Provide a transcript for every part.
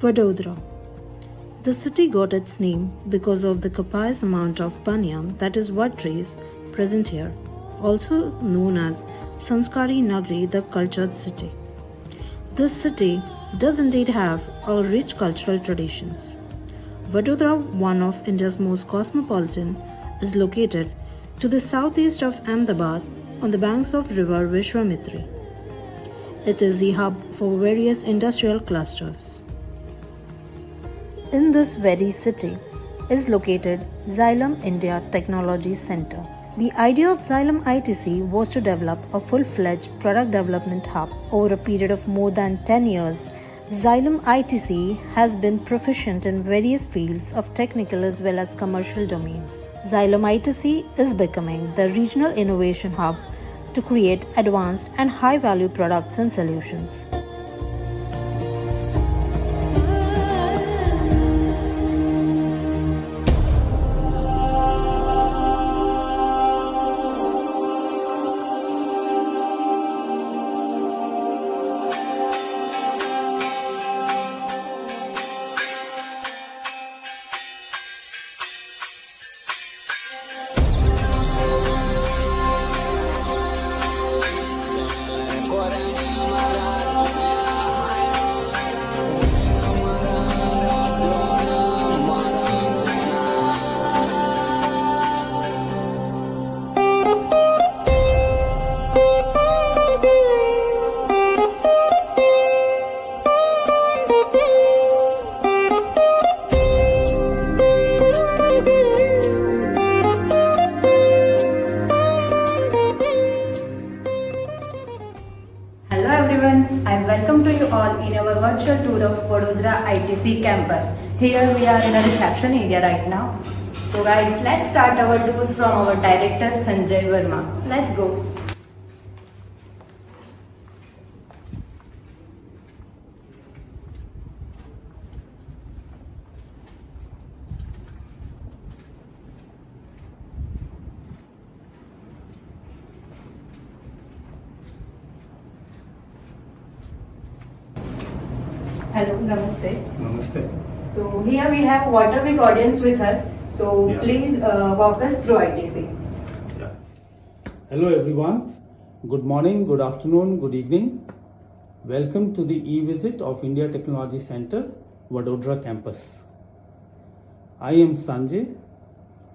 Vadodara. The city got its name because of the copious amount of banyan, that is wood trees, present here, also known as Sanskari Nagari, the cultured city. This city does indeed have a rich cultural traditions. Vadodara, one of India's most cosmopolitan, is located to the southeast of Ahmedabad on the banks of river Vishwamitri. It is the hub for various industrial clusters. In this very city is located Xylem India Technology Center. The idea of Xylem ITC was to develop a full-fledged product development hub. Over a period of more than 10 years, Xylem ITC has been proficient in various fields of technical as well as commercial domains. Xylem ITC is becoming the regional innovation hub to create advanced and high-value products and solutions. Hello everyone, I welcome to you all in our virtual tour of Vadodara ITC campus. Here we are in a reception area right now. So guys, let's start our tour from our director Sanjay Verma. Let's go. Hello, namaste. Namaste. So here we have Water Week audience with us. So Yeah. please walk us through ITC. Yeah. Hello everyone. Good morning, good afternoon, good evening. Welcome to the e-visit of India Technology Center, Vadodara campus. I am Sanjay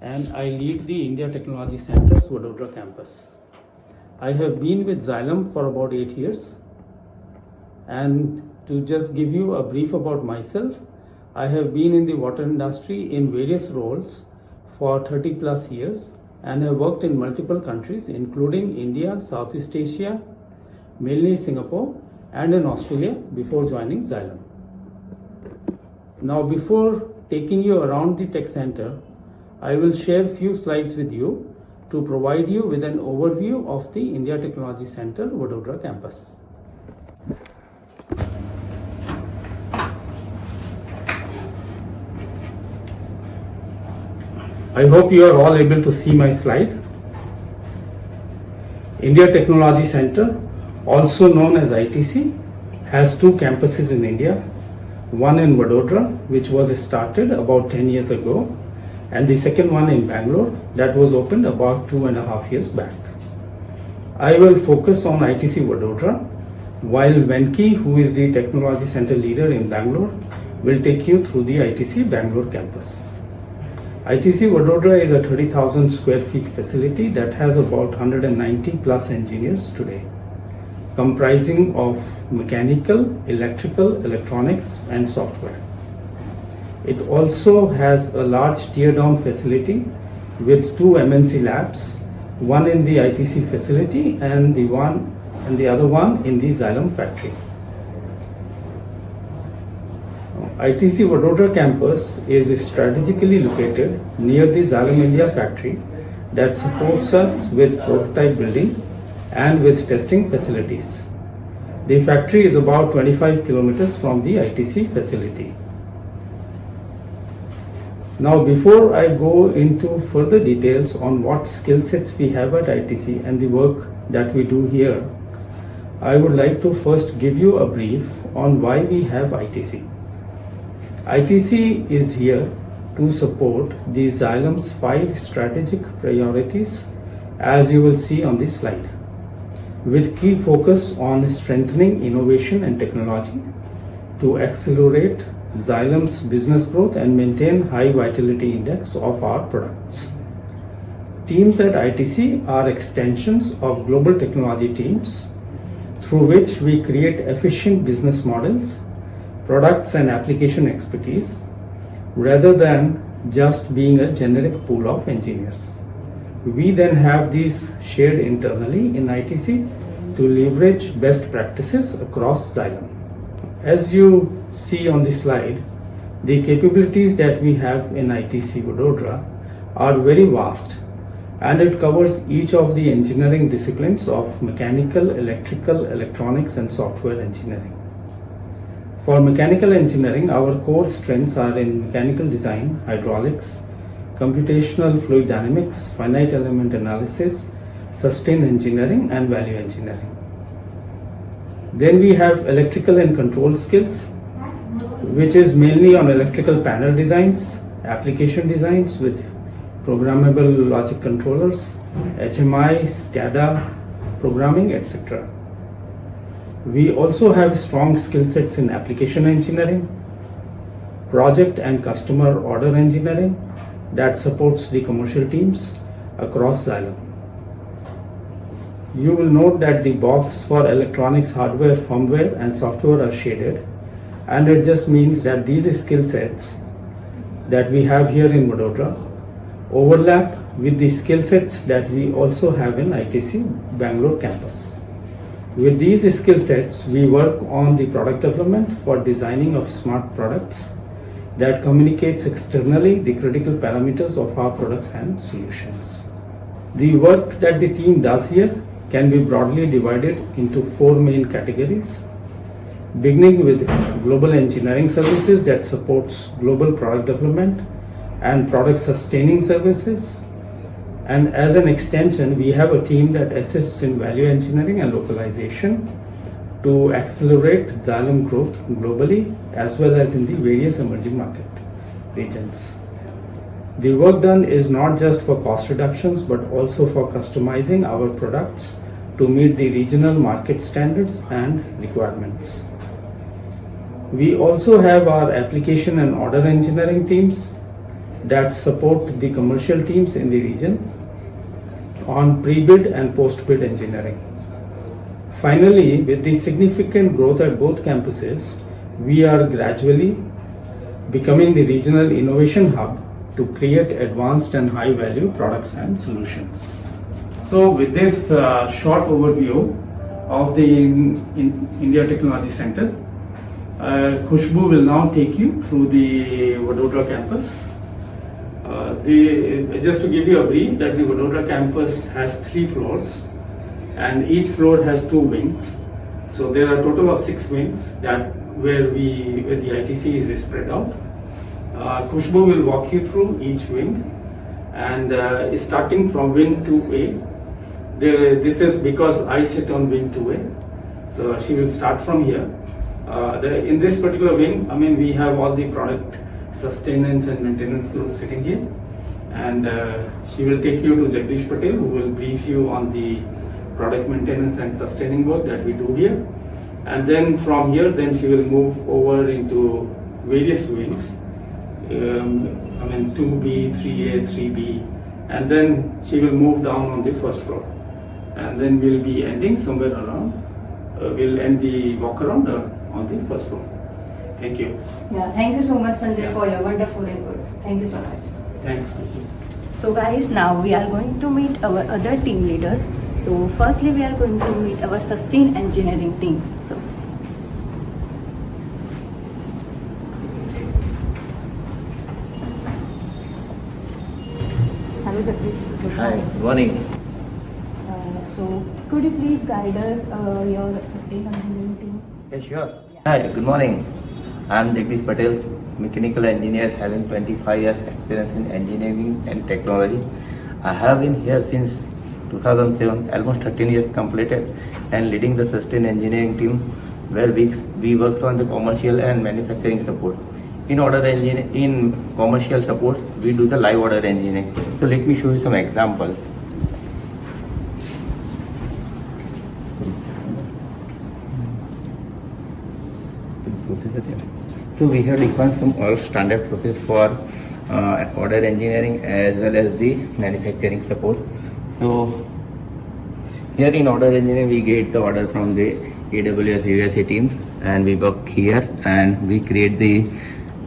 and I lead the India Technology Center's Vadodara campus. I have been with Xylem for about 8 years, and to just give you a brief about myself, I have been in the water industry in various roles for 30 plus years and have worked in multiple countries including India, Southeast Asia, mainly Singapore, and in Australia before joining Xylem. Now before taking you around the tech center, I will share a few slides with you to provide you with an overview of the India Technology Center Vadodara campus. I hope you are all able to see my slide. India Technology Center, also known as ITC, has two campuses in India. One in Vadodara, which was started about 10 years ago, and the second one in Bangalore, that was opened about 2.5 years back. I will focus on ITC Vadodara, while Venki, who is the Technology Center leader in Bangalore, will take you through the ITC Bangalore campus. ITC Vadodara is a 30,000 square feet facility that has about 190 plus engineers today, comprising of mechanical, electrical, electronics and software. It also has a large tear-down facility with two MNC labs, one in the ITC facility and the other one in the Xylem factory. ITC Vadodara campus is strategically located near the Xylem India factory that supports us with prototype building and with testing facilities. The factory is about 25 kilometers from the ITC facility. Now, before I go into further details on what skill sets we have at ITC and the work that we do here, I would like to first give you a brief on why we have ITC. ITC is here to support the Xylem's 5 strategic priorities, as you will see on this slide, with key focus on strengthening innovation and technology to accelerate Xylem's business growth and maintain high vitality index of our products. Teams at ITC are extensions of global technology teams through which we create efficient business models, products and application expertise rather than just being a generic pool of engineers. We then have these shared internally in ITC to leverage best practices across Xylem. As you see on the slide, the capabilities that we have in ITC Vadodara are very vast, and it covers each of the engineering disciplines of mechanical, electrical, electronics and software engineering. For mechanical engineering, our core strengths are in mechanical design, hydraulics, computational fluid dynamics, finite element analysis, sustained engineering and value engineering. Then we have electrical and control skills, which is mainly on electrical panel designs, application designs with programmable logic controllers, HMI, SCADA, programming, etc. We also have strong skill sets in application engineering, project and customer order engineering that supports the commercial teams across Xylem. You will note that the box for electronics, hardware, firmware and software are shaded, and it just means that these skill sets that we have here in Vadodara overlap with the skill sets that we also have in ITC Bangalore campus. With these skill sets, we work on the product development for designing of smart products that communicates externally the critical parameters of our products and solutions. The work that the team does here can be broadly divided into 4 main categories, beginning with global engineering services that supports global product development and product sustaining services. And as an extension, we have a team that assists in value engineering and localization to accelerate Xylem growth globally as well as in the various emerging market regions. The work done is not just for cost reductions but also for customizing our products to meet the regional market standards and requirements. We also have our application and order engineering teams that support the commercial teams in the region on pre-bid and post-bid engineering. Finally, with the significant growth at both campuses, we are gradually becoming the regional innovation hub to create advanced and high-value products and solutions. So with this short overview of the India Technology Center, Khushbu will now take you through the Vadodara campus. Just to give you a brief, that the Vadodara campus has 3 floors and each floor has 2 wings. So there are a total of 6 wings that where the ITC is spread out. Khushbu will walk you through each wing, and starting from wing 2A. This is because I sit on wing 2A, so she will start from here. In this particular wing, we have all the product sustenance and maintenance group sitting here, and she will take you to Jagdish Patel, who will brief you on the product maintenance and sustaining work that we do here. And then from here, then she will move over into various wings, 2B, 3A, 3B, and then she will move down on the first floor. And then we'll be ending somewhere around, we'll end the walk around on the first floor. Thank you. Yeah, thank you so much, Sanjay, for your wonderful inputs. Thank you so much. Thanks. So guys, now we are going to meet our other team leaders. So firstly, we are going to meet our sustain engineering team. So hello Jagdish. Good Hi, morning. good morning. So could you please guide us your sustain engineering team? Yeah, sure. Hi, good morning. I am Jagdish Patel, mechanical engineer having 25 years experience in engineering and technology. I have been here since 2007, almost 13 years completed, and leading the sustain engineering team where we work on the commercial and manufacturing support. in commercial support, we do the live order engineering. So let me show you some example. So we have defined some standard process for order engineering as well as the manufacturing support. So here in order engineering, we get the order from the AWS USA teams, and we work here and we create the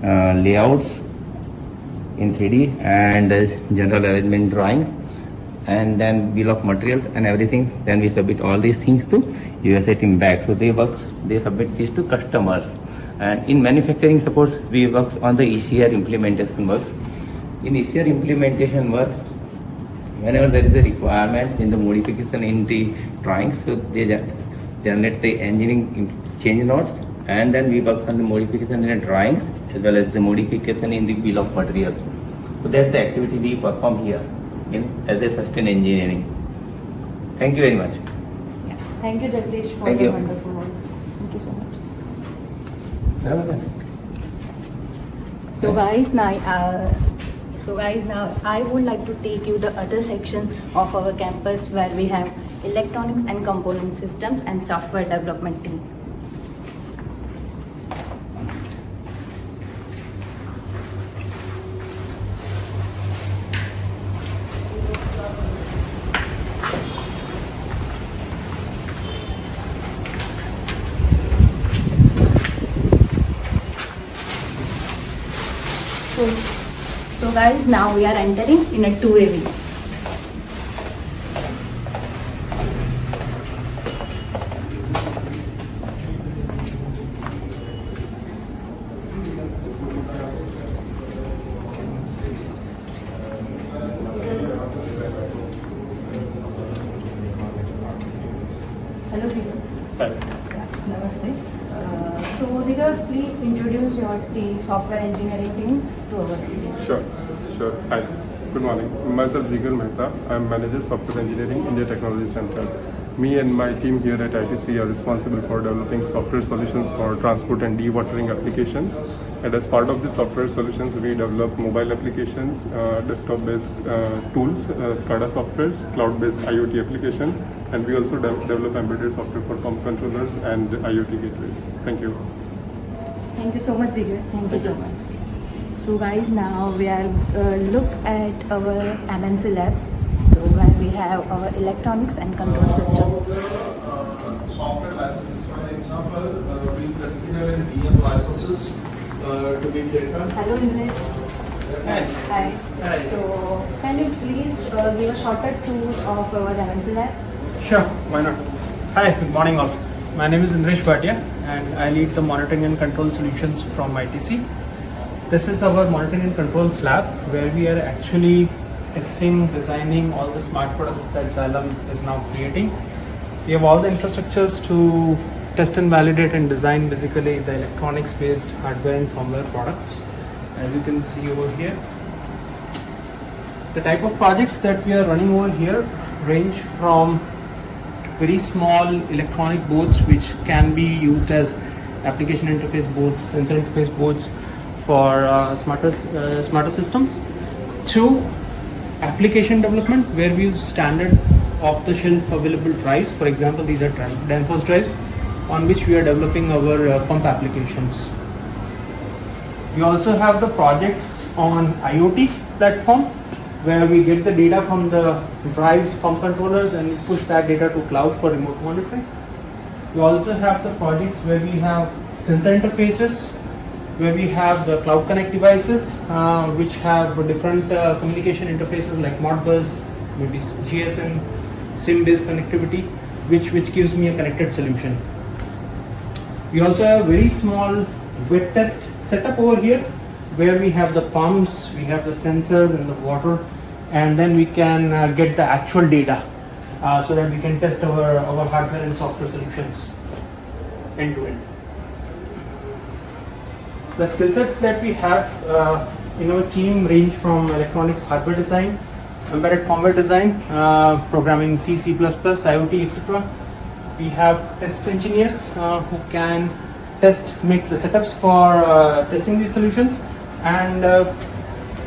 layouts in 3D and general arrangement drawings, and then bill of materials and everything. Then we submit all these things to USA team back. So they submit these to customers. And in manufacturing supports, we work on the ECR implementation works. In ECR implementation work, whenever there is a requirement in the modification in the drawings, so they generate the engineering change notes, and then we work on the modification in the drawings as well as the modification in the bill of materials. So that's the activity we perform here as a sustain engineering. Thank you very much. Yeah. Thank you, Jagdish, for Thank your you. wonderful words. Thank you so much. So guys, now I would like to take you the other section of our campus where we have electronics and component systems and software development team. So guys, now we are entering in a two-way view. Hello, Jigar. Hi. Namaste. So, Jigar, please introduce your team, software engineering team, to our audience. Sure. Hi. Good morning. Myself Jigar Mehta. I am Manager Software Engineering, India Technology Center. Me and my team here at ITC are responsible for developing software solutions for transport and dewatering applications. And as part of the software solutions, we develop mobile applications, desktop-based tools, SCADA softwares, cloud-based IoT application, and we also develop embedded software for pump controllers and IoT gateways. Thank you. Thank you so much, Jigar. Thank you so much. So guys, now we are look at our MNC lab. So where we have our electronics and control systems. Software licenses, for example, we consider in VM licenses to be taken. Hello, English. Hi. So can you please give a shorter tour of our MNC lab? Sure, why not? Hi, good morning all. My name is Indresh Bhatia and I lead the monitoring and control solutions from ITC. This is our monitoring and controls lab where we are actually testing, designing all the smart products that Xylem is now creating. We have all the infrastructures to test and validate and design basically the electronics based hardware and firmware products, as you can see over here. The type of projects that we are running over here range from very small electronic boards which can be used as application interface boards, sensor interface boards for smarter systems, to application development where we use standard off-the-shelf available drives. For example, these are Danfoss drives on which we are developing our pump applications. We also have the projects on IoT platform where we get the data from the drives, pump controllers, and we push that data to cloud for remote monitoring. We also have the projects where we have sensor interfaces, where we have the cloud connect devices which have different communication interfaces like Modbus, maybe GSM, SIM-based connectivity, which gives me a connected solution. We also have very small wet test setup over here where we have the pumps, we have the sensors and the water, and then we can get the actual data so that we can test our hardware and software solutions end to end. The skill sets that we have in our team range from electronics hardware design, embedded firmware design, programming C, C++, IoT, etc. We have test engineers who can make the setups for testing these solutions, and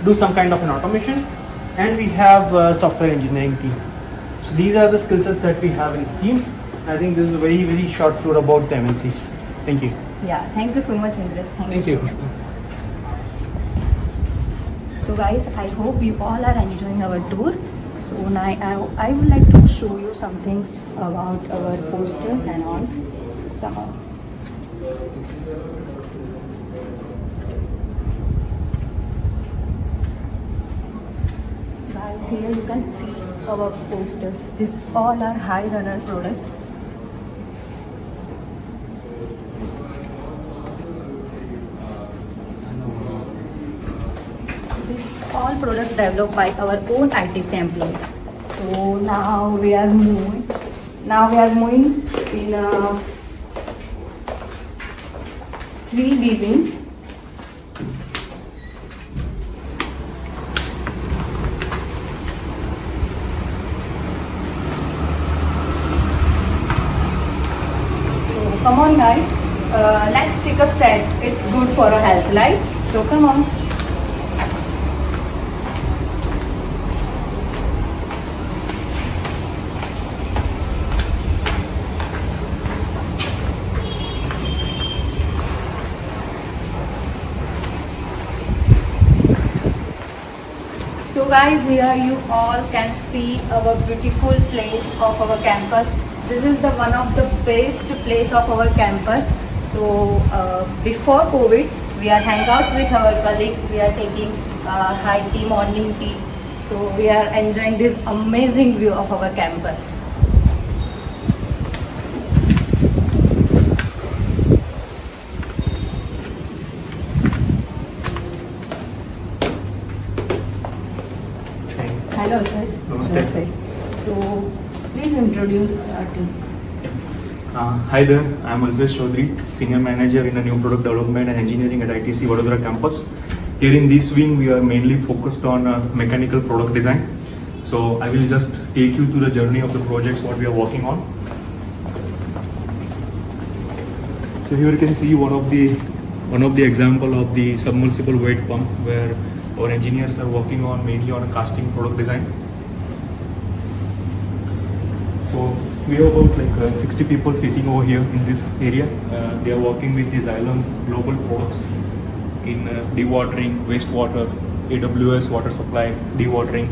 do some kind of an automation. And we have a software engineering team. So these are the skill sets that we have in the team. I think this is a very short tour about the MNC. Thank you. Yeah, thank you so much, Indresh. Thank you. So much. So guys, I hope you all are enjoying our tour. So now I would like to show you some things about our posters and all. So come on. Guys, here you can see our posters. These all are high runner products. These all products developed by our own ITC employees. So now we are moving. In a 3D wing. So come on guys, let's take a stretch. It's good for our health, right? So come on. So guys, here you all can see our beautiful place of our campus. This is the one of the best place of our campus. So before COVID, we are hangouts with our colleagues. We are taking high tea, morning tea. So we are enjoying this amazing view of our campus. Hello, sir. Namaste. So please introduce our team. Hi there, I am Alpesh Chaudhary, Senior Manager in the New Product Development and Engineering at ITC Vadodara campus. Here in this wing, we are mainly focused on mechanical product design. So I will just take you through the journey of the projects what we are working on. So here you can see one of the example of the submersible weight pump where our engineers are working on mainly on a casting product design. So we have about 60 people sitting over here in this area. They are working with the Xylem global products in dewatering, wastewater, AWS water supply, dewatering.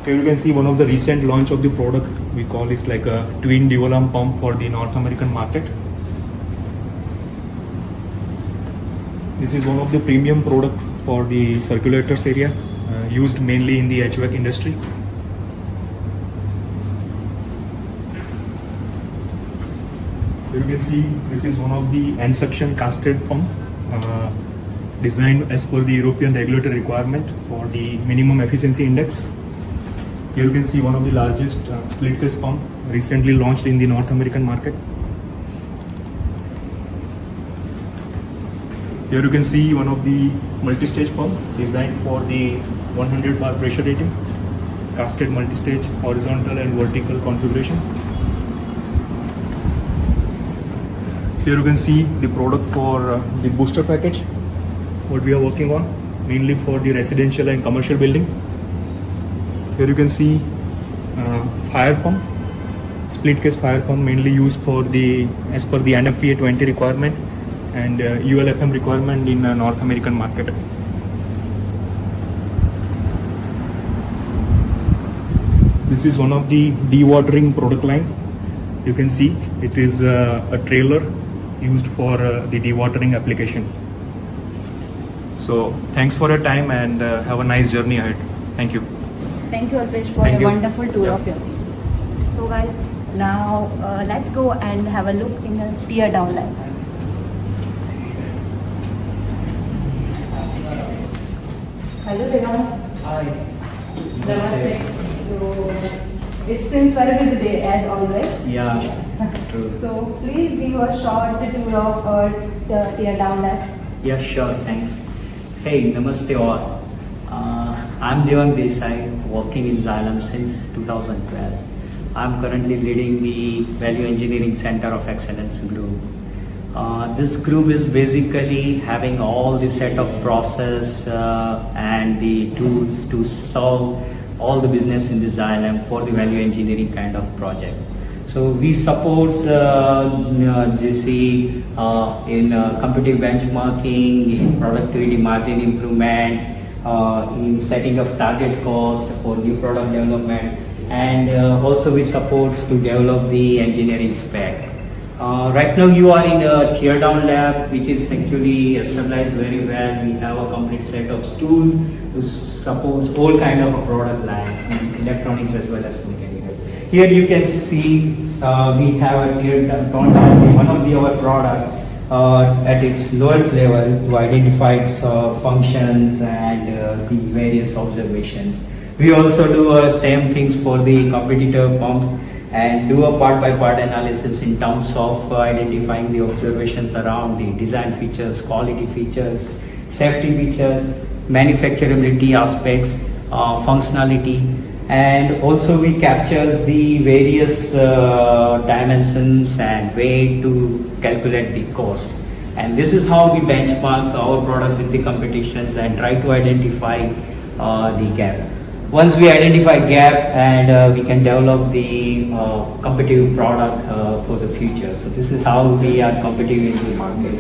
Here you can see one of the recent launch of the product. We call it like a twin dual-arm pump for the North American market. This is one of the premium product for the circulators area, used mainly in the HVAC industry. Here you can see this is one of the end suction casted pump designed as per the European regulatory requirement for the minimum efficiency index. Here you can see one of the largest split case pump recently launched in the North American market. Here you can see one of the multi-stage pump designed for the 100 bar pressure rating, casted multi-stage horizontal and vertical configuration. Here you can see the product for the booster package, what we are working on, mainly for the residential and commercial building. Here you can see fire pump, split case fire pump mainly used for the as per the NFPA 20 requirement and ULFM requirement in North American market. This is one of the dewatering product line. You can see it is a trailer used for the dewatering application. So thanks for your time and have a nice journey ahead. Thank you. Thank you, Alpesh, for Thank a you. wonderful tour Yeah. of your team. So guys, now let's go and have a look in the tear down line. Hello, Devang. Hi. Namaste. So it seems very busy day as always. Yeah, true. So please give a short tour of the tear down lab. Yeah, sure, thanks. Hey, namaste all. I'm Devang Desai, working in Xylem since 2012. I'm currently leading the Value Engineering Center of Excellence group. This group is basically having all the set of process and the tools to solve all the business in the Xylem for the value engineering kind of project. So we support GC in competitive benchmarking, in productivity margin improvement, in setting of target cost for new product development, and also we support to develop the engineering spec. Right now you are in a tear down lab which is actually established very well. We have a complete set of tools to support all kind of a product line, electronics as well as mechanical. Here you can see we have a tear down one of our product at its lowest level to identify its functions and the various observations. We also do same things for the competitor pumps and do a part by part analysis in terms of identifying the observations around the design features, quality features, safety features, manufacturability aspects, functionality, and also we captures the various dimensions and way to calculate the cost. And this is how we benchmark our product with the competitions and try to identify the gap. Once we identify gap and we can develop the competitive product for the future. So this is how we are competitive in the market.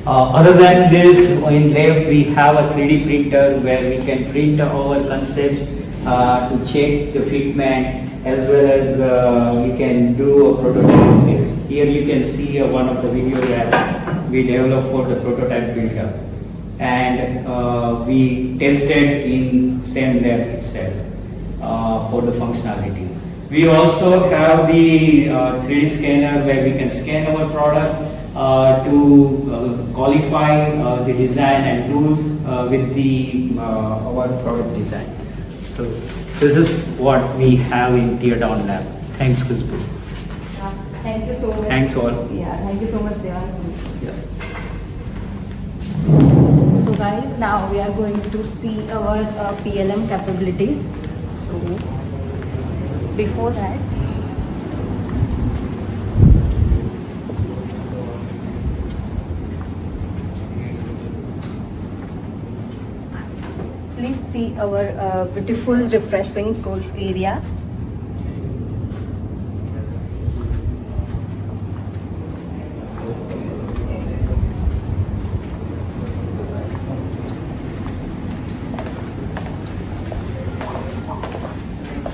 Other than this, in lab we have a 3D printer where we can print our concepts to check the fitment, as well as we can do a prototype phase. Here you can see one of the video that we developed for the prototype builder. And we tested in same lab itself for the functionality. We also have the 3D scanner where we can scan our product to qualify the design and tools with the our product design. So this is what we have in tear down lab. Thanks, Khushbu. Thank you so much. Thanks all. Yeah, thank you so much, Devan. Yeah. So guys, now we are going to see our PLM capabilities. So before that, please see our beautiful refreshing golf area.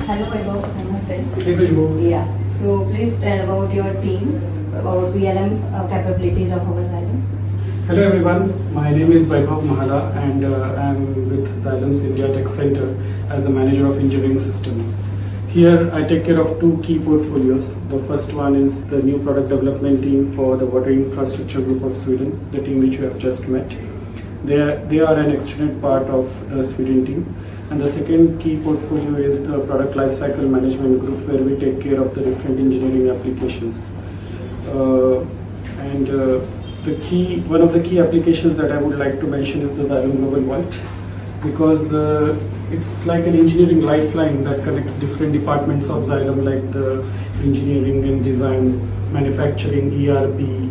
Hello, Vaibhav. Namaste. Yeah. So please tell about your team, about PLM capabilities of our Xylem. Hello everyone, my name is Vaibhav Mahala and I am with Xylem's India Tech Center as a manager of engineering systems. Here I take care of two key portfolios. The first one is the new product development team for the water infrastructure group of Sweden, the team which you have just met. They are an extended part of the Sweden team. And the second key portfolio is the product lifecycle management group, where we take care of the different engineering applications. One of the key applications that I would like to mention is the Xylem Global Vault, because it's like an engineering lifeline that connects different departments of Xylem, like the engineering and design, manufacturing, ERP,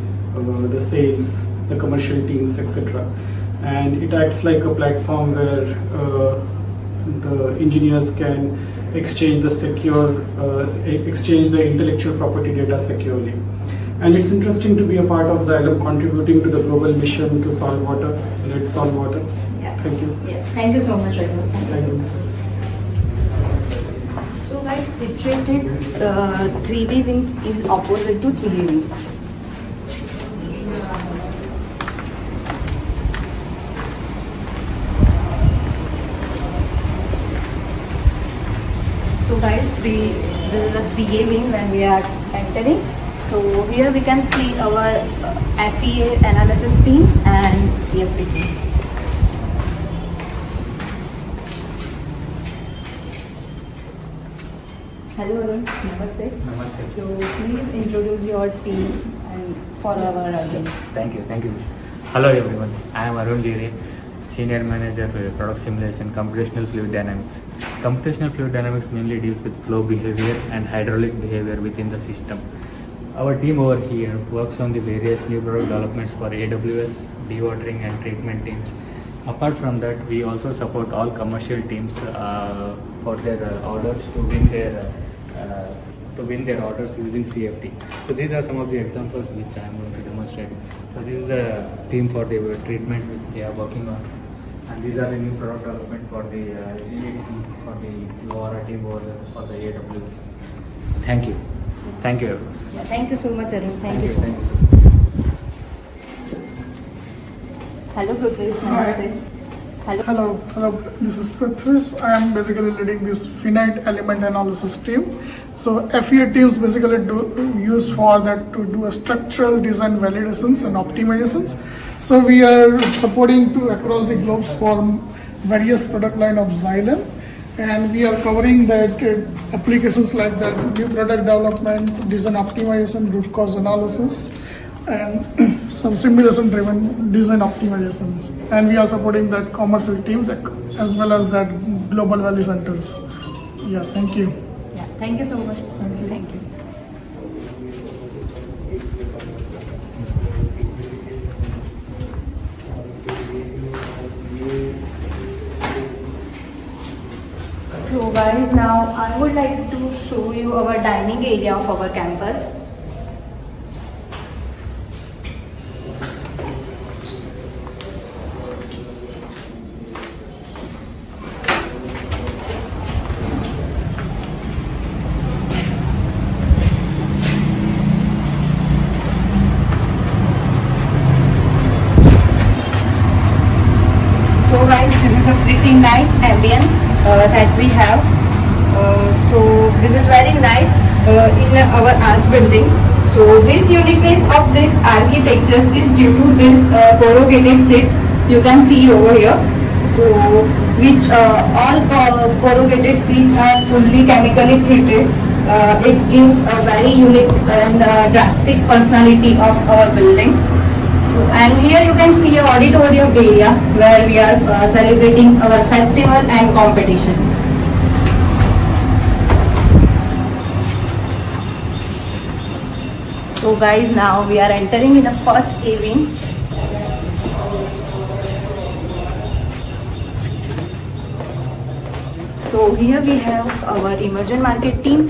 the sales, the commercial teams, etc. And it acts like a platform where the engineers can exchange the intellectual property data securely. And it's interesting to be a part of Xylem contributing to the global mission to solve water. Let's solve water. Yeah. Thank you. Yes. Thank you so much, Vaibhav. Thank you. So guys, situated 3D wings is opposite to 3D wings. So guys, this is a 3A wing when we are entering. So here we can see our FEA analysis teams and CFD teams. Hello Arun, namaste. Namaste. So please introduce your team and for our audience. Thank you. Hello everyone, I am Arun Jire. Senior Manager Product Simulation, Computational Fluid Dynamics. Computational Fluid Dynamics mainly deals with flow behavior and hydraulic behavior within the system. Our team over here works on the various new product developments for AWS, dewatering and treatment teams. Apart from that, we also support all commercial teams for their orders to win their orders using CFD. So these are some of the examples which I am going to demonstrate. So this is the team for the treatment which they are working on, and these are the new product development for the EXE for the LoRa team or for the AWS. Thank you. Thank you everyone. Yeah, thank you so much, Arun. Thank you so Thank much. Hello, Prithvish. Namaste. Hello, this is Prithvish. I am basically leading this finite element analysis team. So FEA teams basically use for that to do a structural design validations and optimizations. So we are supporting to across the globes for various product line of Xylem, and we are covering that applications like that new product development, design optimization, root cause analysis, and some simulation driven design optimizations. And we are supporting that commercial teams as well as that global value centers. Yeah, thank you. Yeah, thank you so much. Thank you. So guys, now I would like to show you our dining area of our campus. So guys, this is a pretty nice ambience that we have. So this is very nice in our art building. So this uniqueness of this architecture is due to this corrugated sheet you can see over here. So which all corrugated sheet are fully chemically treated. It gives a very unique and drastic personality of our building. And here you can see an auditorium area where we are celebrating our festival and competitions. So guys, now we are entering in the first evening. So here we have our emerging market team.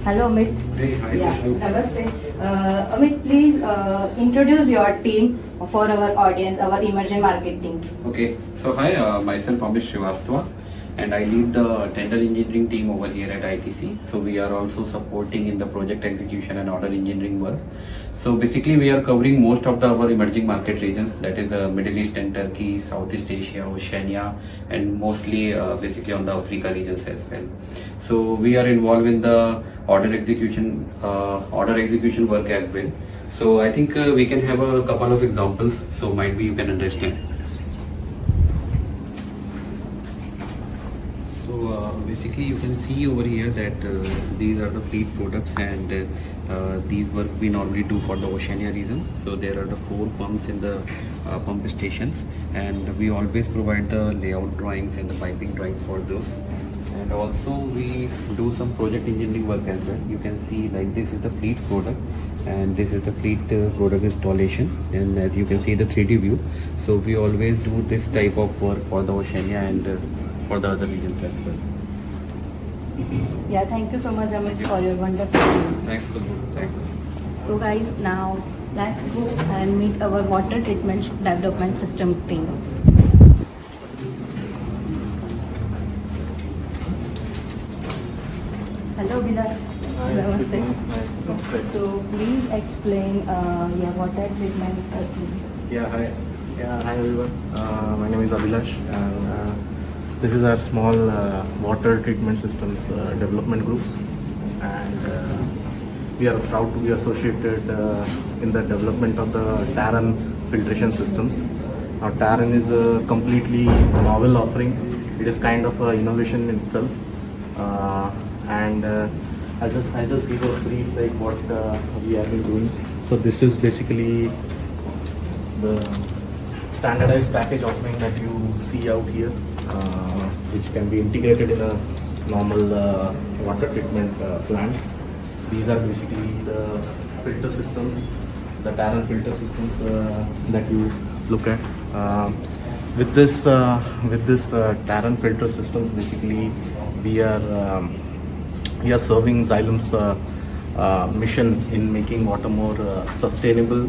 Hello Amit. Hey, hi. Yeah, namaste. Amit, please introduce your team for our audience, our emerging market team. Okay, so hi, myself Amit Srivastava, and I lead the tender engineering team over here at ITC. So we are also supporting in the project execution and order engineering work. So basically we are covering most of our emerging market regions, that is Middle East and Turkey, Southeast Asia, Oceania, and mostly basically on the Africa regions as well. So we are involved in the order execution work as well. So I think we can have a couple of examples, so might be you can understand. So basically you can see over here that these are the fleet products, and these work we normally do for the Oceania region. So there are the 4 pumps in the pump stations, and we always provide the layout drawings and the piping drawings for those. And also we do some project engineering work as well. You can see like this is the fleet product, and this is the fleet product installation, and as you can see the 3D view. So we always do this type of work for the Oceania and for the other regions as well. Yeah, thank you so much Amit for your wonderful team. Thanks. Thanks. So guys, now let's go and meet our water treatment development system team. Hello Vilas. Namaste. So please explain your water treatment team. Hi everyone. My name is Abhilash, and this is our small water treatment systems development group, and we are proud to be associated in the development of the Taran filtration systems. Now Taran is a completely novel offering. It is kind of an innovation in itself, and I just give a brief like what we have been doing. So this is basically the standardized package offering that you see out here, which can be integrated in a normal water treatment plant. These are basically the filter systems, the Taran filter systems that you look at. With this Taran filter systems, basically we are serving Xylem's mission in making water more sustainable,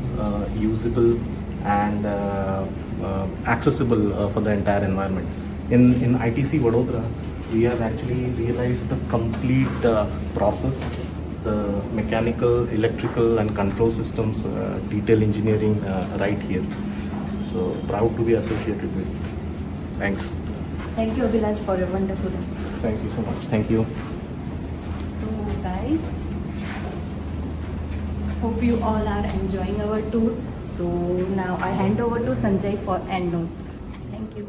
usable, and accessible for the entire environment. In ITC Vadodara, we have actually realized the complete process, the mechanical, electrical, and control systems, detail engineering right here. So proud to be associated with it. Thanks. Thank you, Abhilash, for your wonderful answers. Thank you so much. Thank you. So guys, hope you all are enjoying our tour. So now I hand over to Sanjay for end notes. Thank you.